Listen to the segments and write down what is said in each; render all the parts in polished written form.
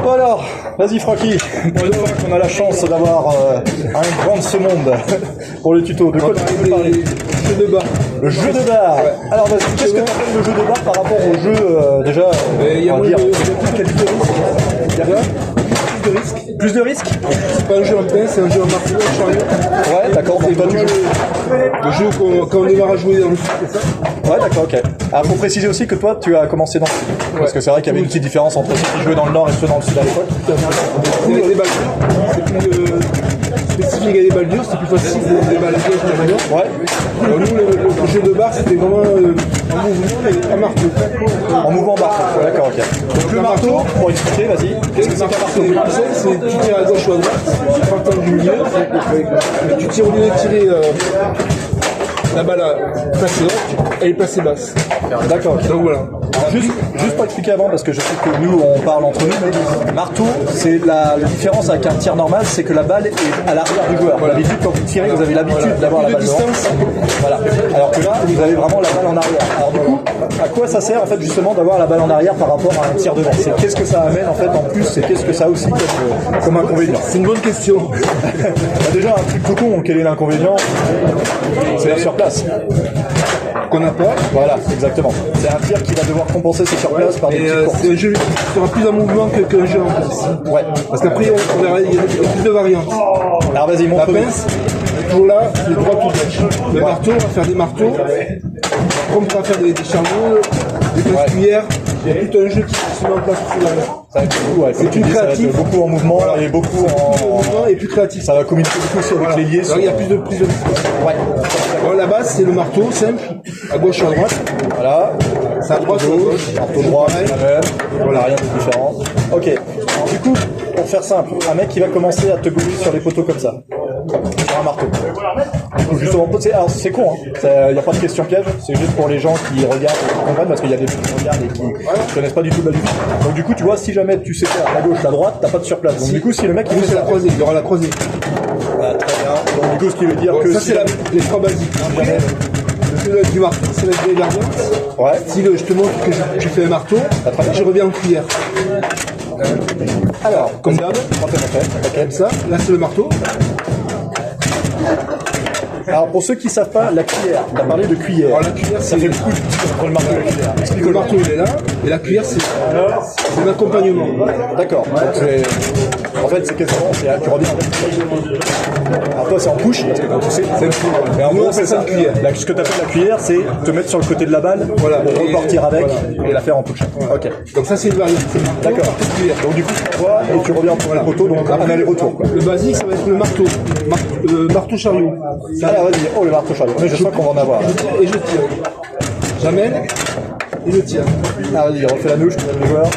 Bon alors, vas-y Francky, pour une fois qu'on a la chance d'avoir un grand de ce monde pour le tuto, de quoi tu veux parler? Le jeu de bar. Le jeu de bar. Ouais. Alors vas-y, qu'est-ce que tu appelles le jeu de bar par rapport au jeu déjà il y a on va dire, plus de risques. Plus de risques? C'est pas un jeu en pince, c'est un jeu en marteau, en chariot. Ouais, d'accord. C'est Toi, tu joues. le jeu quand on démarre à jouer dans le sud, c'est ça? Ouais, d'accord, ok. Alors, faut préciser aussi que toi, tu as commencé dans le sud. Ouais. Parce que c'est vrai qu'il y avait une petite différence entre ceux qui jouaient dans le nord et ceux dans le sud à l'époque. Il y a des balles dures, c'est plus spécifique à des balles dures, c'est plus facile des balles pièges que les balles. Ouais. Alors, nous, le jeu de bar, c'était vraiment en mouvement, mais en marteau. En mouvement marteau, d'accord, ok. Donc, le marteau, pour expliquer, vas-y, qu'est-ce que c'est qu'un marteau? C'est tu tires à gauche ou à droite, partant du milieu, mais tu tires au lieu de tirer la balle placée haute, elle est placée basse. D'accord. Donc voilà. Alors, juste pour expliquer avant, parce que je sais que nous on parle entre nous, mais marteau, c'est la différence avec un tir normal, c'est que la balle est à l'arrière du joueur. Voilà. D'habitude, quand vous tirez, vous avez l'habitude d'avoir la balle devant. Voilà. Alors que là, vous avez vraiment la balle en arrière. Alors du coup, à quoi ça sert en fait justement d'avoir la balle en arrière par rapport à un tir devant? C'est qu'est-ce que ça amène en fait en plus, c'est qu'est-ce que ça a aussi comme inconvénient? C'est une bonne question. Bah, déjà un truc tout con, quel est l'inconvénient? C'est la surplace. Qu'on n'a pas. Voilà, exactement. C'est un tir qui va devoir compenser ses surplaces par des petites courses. C'est un jeu qui sera plus en mouvement qu'un jeu en place. Ouais. Parce qu'après, on verra, il y a plus de variantes. Alors vas-y, montre. La pince, toujours là, c'est droit tout gauche. Le marteau, on va faire des marteaux. Après, on pourra faire des chariots, des pinces-cuillères. Il y a tout un jeu qui se met en place sur la main. Ça va être beaucoup, ouais, c'est plus créatif, beaucoup en mouvement et beaucoup en mouvement et plus créatif. Ça va communiquer beaucoup aussi avec les liés. Alors, il y a plus de prise de risque. Ouais. Alors, la base, c'est le marteau simple, à gauche ou à droite. Voilà. C'est à droite ou à gauche. Marteau droit, c'est la même. Voilà, rien de différent. Ok. Alors, du coup, pour faire simple, un mec qui va commencer à te gauler sur les poteaux comme ça. Sur un marteau. Justement, c'est con, hein. Il n'y a pas de question piège, c'est juste pour les gens qui regardent et qui comprennent, parce qu'il y a des gens qui regardent et qui ne connaissent pas du tout le baluchon. Donc du coup, tu vois, si jamais tu sais faire la gauche, la droite, t'as pas de surplace. Donc du coup, si le mec il fait la croisée, il y aura la croisée. Bah, très bien. Donc du coup, ce qui veut dire que ça si c'est les trois basiques. Après, le du marteau, c'est la grille d'argent. Ouais. Si je te montre que tu fais un marteau, je reviens en cuillère. Alors, comme d'hab, comme ça, là c'est le marteau. Alors pour ceux qui savent pas, la cuillère, tu as parlé de cuillère. Alors la cuillère, ça fait beaucoup pour le marteau et la cuillère. Explique, le marteau il est là, et la cuillère c'est un accompagnement. D'accord. En fait c'est quasiment, tu reviens avec. Alors toi c'est en push, parce que comme tu sais, c'est une cuillère. Mais en gros c'est ça. Cuillère. Ce que tu appelles la cuillère, c'est te mettre sur le côté de la balle, voilà, pour repartir avec et la faire en push. Ok. Donc ça c'est une variante. D'accord. Donc du coup tu vois et tu reviens pour la poteau, donc un aller-retour. Le basique ça va être le marteau. Marteau chariot. Alors vas-y, oh le marteau chariot. Mais je sens qu'on va en avoir. Et je tire. J'amène et je tire. Ah vas-y, refais la nouche, les joueurs.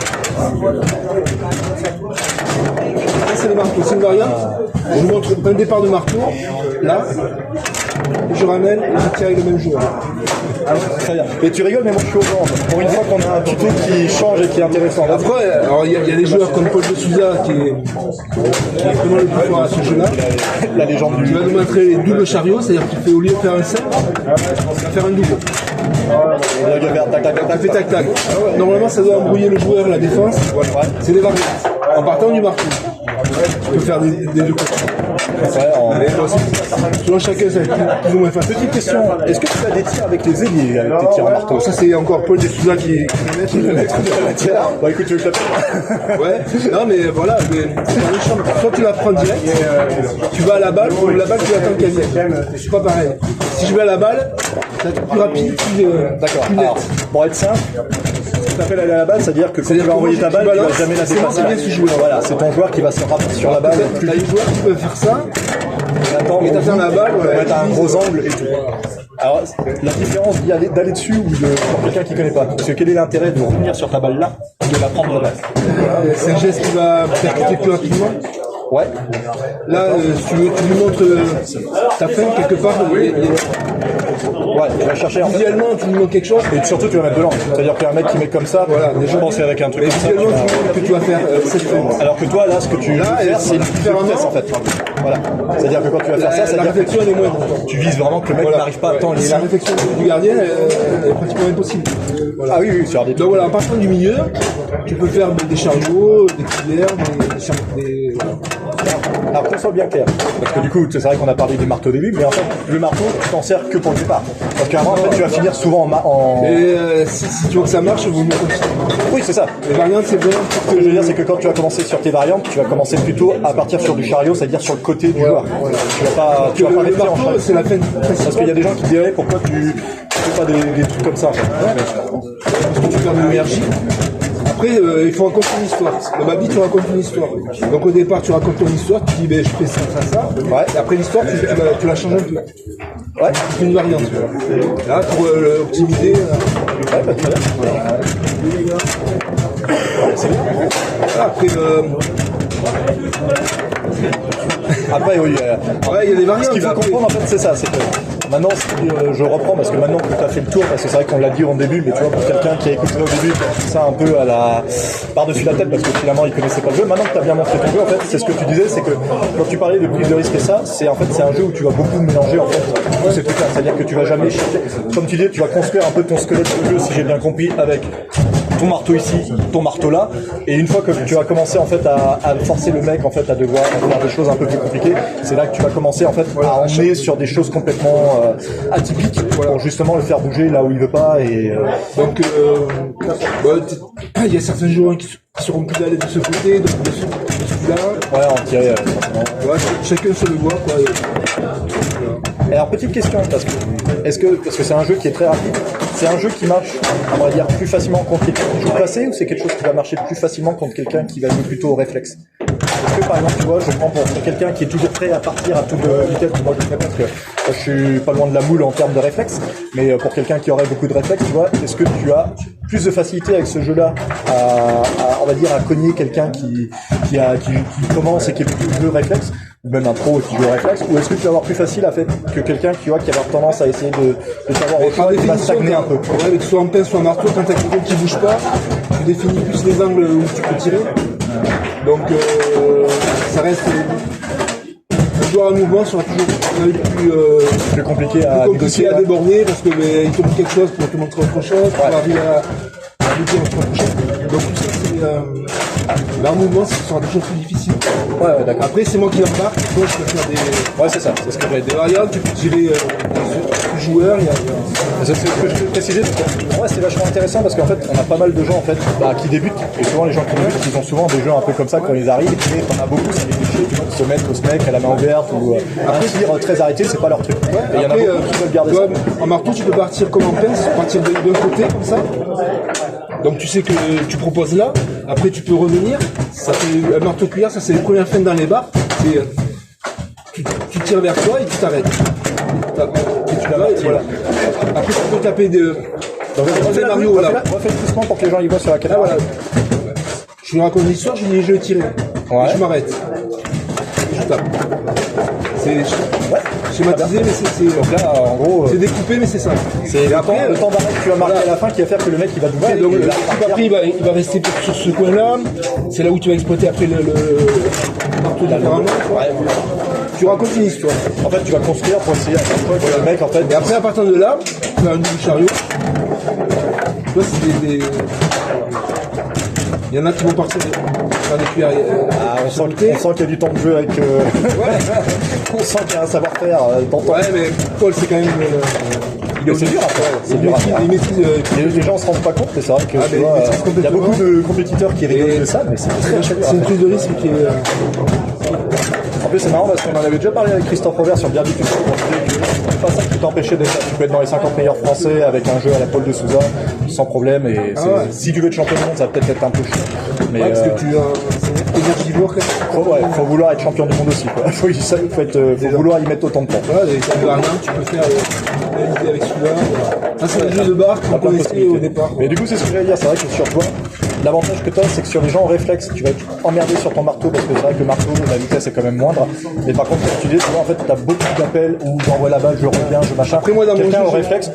Ça c'est le marteau, c'est une variante. Je vous montre un départ de marteau, là, et je ramène et je tire avec le même joueur. Très bien. Et tu rigoles, mais moi je suis au vent. Pour une fois qu'on a un tuto qui change et qui est intéressant. Après, alors il y a des joueurs comme Paul de Souza qui est vraiment le plus fort à ce jeu-là. La légende du jeu. Il va nous montrer les doubles chariots, c'est-à-dire qu'il fait au lieu de faire un 5, il va faire un double. Il fait tac-tac. Normalement, ça doit embrouiller le joueur et la défense. C'est des variantes. En partant du marteau. Tu peux faire des deux côtés. Selon chacun, ça va être plus ou moins facile. Petite question, est-ce que tu as des tirs avec les ailiers, avec tes tirs en marteau? Ça, c'est encore Paul de Souza qui est le maître de la tire. Bah écoute, tu veux que je l'appelle? Ouais, non mais voilà, soit tu la prends direct, tu vas à la balle, ou la balle tu attends qu'elle vienne. C'est pas pareil. Si je vais à la balle, ça va être plus rapide, d'accord. Plus net. Alors, pour être simple, tu t'appelles aller à la balle, c'est-à-dire que quand tu vas envoyer ta balle, tu vas jamais la dépasser. Voilà, c'est ton joueur qui va se rappeler sur la balle. T'as des joueurs qui peuvent faire ça, et t'attends la balle, t'as un gros angle et tout. Alors, la différence d'aller dessus ou pour quelqu'un qui connaît pas, parce que quel est l'intérêt de revenir sur ta balle là, de la prendre de base? C'est un geste qui va percuter plus rapidement. Ouais. Là, si tu lui montres ta fin quelque part, Ouais, tu vas chercher en fait. Visuellement, tu lui montres quelque chose. Et surtout, tu vas mettre de l'angle. C'est-à-dire qu'un mec qui met comme ça, Voilà, je pense qu'avec un truc Mais comme ça. visuellement, tu montres que tu vas faire cette chose. Alors que toi, là, ce que tu veux faire, c'est une vitesse en fait. Voilà. C'est-à-dire que quand tu vas faire ça, La c'est-à-dire réflexion, elle est moins. que tu vises vraiment que le mec n'arrive pas à temps Et ici. la réflexion du gardien elle est pratiquement impossible. Voilà. Ah oui, sur des Donc voilà, en partant du milieu, tu peux faire des chariots, des cuillères, voilà. Alors qu'on soit bien clair, parce que du coup, c'est vrai qu'on a parlé des marteaux au début, mais en fait, le marteau, tu t'en sers que pour le départ. Parce qu'avant, en fait, tu vas finir souvent en... Et si tu veux que ça marche, vous me continuez. Oui, c'est ça. Les variantes, c'est vraiment pour Ce que je veux dire, c'est que quand tu vas commencer sur tes variantes, tu vas commencer plutôt à partir sur du chariot, c'est-à-dire sur le côté du joueur. Tu vas pas le rester en marteau, chariot. c'est la peine Parce qu'il y a des gens qui diraient pourquoi tu fais pas des trucs comme ça. En fait. parce que tu perds de l'énergie. Après, il faut raconter une histoire. Dans ma vie, tu racontes une histoire. Donc au départ, tu racontes ton histoire, tu dis, ben, je fais ça, ça, ça. Ouais. Et après l'histoire, tu la changes un peu. Ouais. Tu fais une variante. Là, pour optimiser. Ouais, bah, très bien. C'est bien. Voilà, Après, oui. il y a des variantes. Ce qu'il faut après. comprendre, en fait, c'est ça. C'est que maintenant, je reprends parce que maintenant que tu as fait le tour, parce que c'est vrai qu'on l'a dit en début, mais tu vois, pour quelqu'un qui a écouté au début, qui a fait ça un peu à la par-dessus la tête, parce que finalement, il connaissait pas le jeu. Maintenant que tu as bien montré ton jeu, en fait, c'est ce que tu disais, c'est que quand tu parlais de prise de risque et ça, c'est en fait, c'est un jeu où tu vas beaucoup mélanger, en fait, tous ces trucs-là. C'est-à-dire que tu vas jamais chercher, comme tu disais, tu vas construire un peu ton squelette de jeu, si j'ai bien compris, avec ton marteau ici, ton marteau là, et une fois que tu vas commencer en fait à forcer le mec en fait à devoir faire des choses un peu plus compliquées, c'est là que tu vas commencer en fait à emmener sur des choses complètement atypiques pour justement le faire bouger là où il veut pas et Donc, il y a certains joueurs qui seront plus à l'aise de ce côté, d'autres de celui-là. ouais en tirer. Ouais, chacun se le voit, quoi. Et alors petite question parce que c'est un jeu qui est très rapide, c'est un jeu qui marche on va dire plus facilement contre quelqu'un qui joue passé ou c'est quelque chose qui va marcher plus facilement contre quelqu'un qui va jouer plutôt au réflexe? Est-ce que par exemple tu vois je prends pour quelqu'un qui est toujours prêt à partir à toute vitesse, moi je ferais parce que je suis pas loin de la moule en termes de réflexe, mais pour quelqu'un qui aurait beaucoup de réflexe tu vois, est-ce que tu as plus de facilité avec ce jeu-là à on va dire à cogner quelqu'un qui commence et qui est plus de réflexe ou même un pro qui joue au réflexe, ou est-ce que tu vas avoir plus facile à fait que quelqu'un qui va avoir tendance à essayer de savoir autre chose, qui va stagner un peu? Ouais, avec soit en pince, soit en marteau, quand t'as quelqu'un qui bouge pas, tu définis plus les angles où tu peux tirer. Donc, ça reste. Un joueur à mouvement sera toujours Plus compliqué à compliqué négocier, à là. déborder parce que il te montre quelque chose pour te montrer autre chose, pour arriver à lutter entre autre chose. Donc tout ça, c'est en mouvement, ce sera toujours plus difficile. Ouais, d'accord. Après, c'est moi qui embarque, donc je peux faire des. Ouais, c'est ça, c'est ce que j'avais dit. Des variantes, tu peux tirer des joueurs, C'est ce que je peux préciser, parce que, en vrai, c'est vachement intéressant parce qu'en fait, on a pas mal de gens en fait, qui débutent, et souvent les gens qui débutent, ils ont souvent des jeux un peu comme ça quand ils arrivent, et on a beaucoup, c'est des clichés, tu vois, qui se mettent au SMEC à la main ouverte, ou un tir très arrêté, c'est pas leur truc. Et il y en a Après, beaucoup qui veulent garder toi, ça. en marteau, tu peux partir comme en pince, partir d'un côté, comme ça. Donc tu sais que tu proposes là, après tu peux revenir, ça fait un marteau cuillère, ça c'est les premières feintes dans les barres, c'est tu tires vers toi et tu t'arrêtes. Et tu l'arrêtes, voilà. Après tu peux taper des. Donc, Mario, voilà. refais le poussement pour que les gens y voient sur la Ah, caméra. voilà. Je lui raconte l'histoire, je lui dis je vais tirer. Ouais. Et je m'arrête. Je tape. C'est schématisé, mais c'est. Donc là, en gros, C'est découpé, mais c'est ça. c'est le temps d'arrêt que tu vas marquer à la fin qui va faire que le mec il va doubler. Ouais, donc et le il va type repartir. après il va rester sur ce coin-là. C'est là où tu vas exploiter après le marteau différemment. Ouais. Tu racontes une histoire. En fait, tu vas construire pour essayer à chaque fois que le mec en fait. Et après, à partir de là, tu fais un double chariot. Tu vois, c'est des. Il y en a qui vont partir faire des cuillères. Ah, on sent qu'il y a du temps de jeu avec. On sent qu'il y a un savoir-faire. Ouais, mais Paul, c'est quand même. Mais c'est dur après. C'est dur à faire. Il maîtrise. Les gens se rendent pas compte, mais c'est vrai que Ah, tu mais vois, maîtrise il y a beaucoup de compétiteurs qui rigolent de ça, mais c'est très dur. C'est une prise de risque qui est. En plus, c'est marrant parce qu'on en avait déjà parlé avec Christophe Robert sur Bien du Tuto. C'est pas ça qui t'empêchait d'être là. Tu peux être dans les 50 meilleurs français avec un jeu à la Paul de Souza sans problème. Et si tu veux être champion du monde, ça va peut-être être un peu chiant. Mais Ouais, parce que tu es énergivore quand même. faut vouloir être champion du monde aussi, quoi. Faut vouloir y mettre autant de temps. Voilà, et tu as un arme, tu peux faire l'idée avec celui-là. Ça, c'est un jeu de barre qu'on T'as plein de connaissait au possibilités. départ. Mais du coup, c'est ce que j'allais dire. C'est vrai que sur toi, l'avantage que tu as, c'est que sur les gens en réflexe, tu vas être emmerdé sur ton marteau parce que c'est vrai que le marteau, la vitesse est quand même moindre. Mais par contre, quand tu dis, en fait, tu as beaucoup d'appels où j'envoie la balle, je reviens, je machin. Après, moi, dans mon Quelqu'un jeu, au réflexe,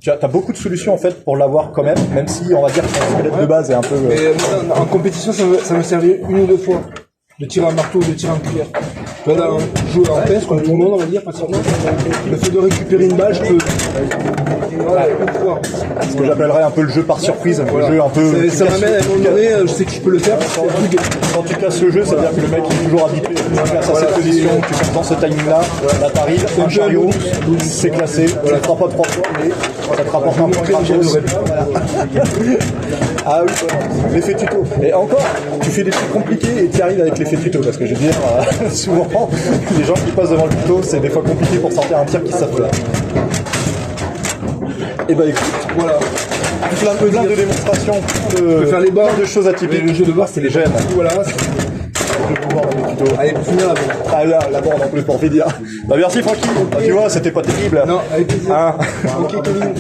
t'as beaucoup de solutions en fait pour l'avoir quand même si on va dire que ton squelette de base est un peu. Mais moi, en compétition, ça m'a servi une ou deux fois. De tirer un marteau, de tirer un cuillère. Tu vois, dans un jeu en pince, comme tout le monde, on va dire, pratiquement, le fait de récupérer une balle, je peux. Voilà, une fois. Ce que j'appellerais un peu le jeu par surprise, Voilà. le jeu un peu. Ça m'amène à un moment donné, je sais que je peux le faire. Quand tu casses le jeu, ça veut dire que le mec il est toujours habitué. Tu casses à cette position, tu fais dans ce timing-là, là t'arrives, un chariot, c'est classé, tu le feras pas 3 fois, mais ça te rapporte un point gratos. Ah oui, l'effet tuto. Et encore, tu fais des trucs compliqués et tu arrives avec l'effet tuto, parce que je veux dire, souvent, les gens qui passent devant le tuto, c'est des fois compliqué pour sortir un tir qui savent faire. Et bah écoute, Voilà. plein de démonstrations, peux faire les barres, de choses atypiques. Le jeu de barre, c'est les J'aime. Voilà. Le pouvoir dans les tutos. Allez, pour finir la bande. Ah là, la bande en plus pour finir. Bah merci Francky. Bah, tu vois, c'était pas terrible. Non, avec plaisir. Hein Ok, Kevin.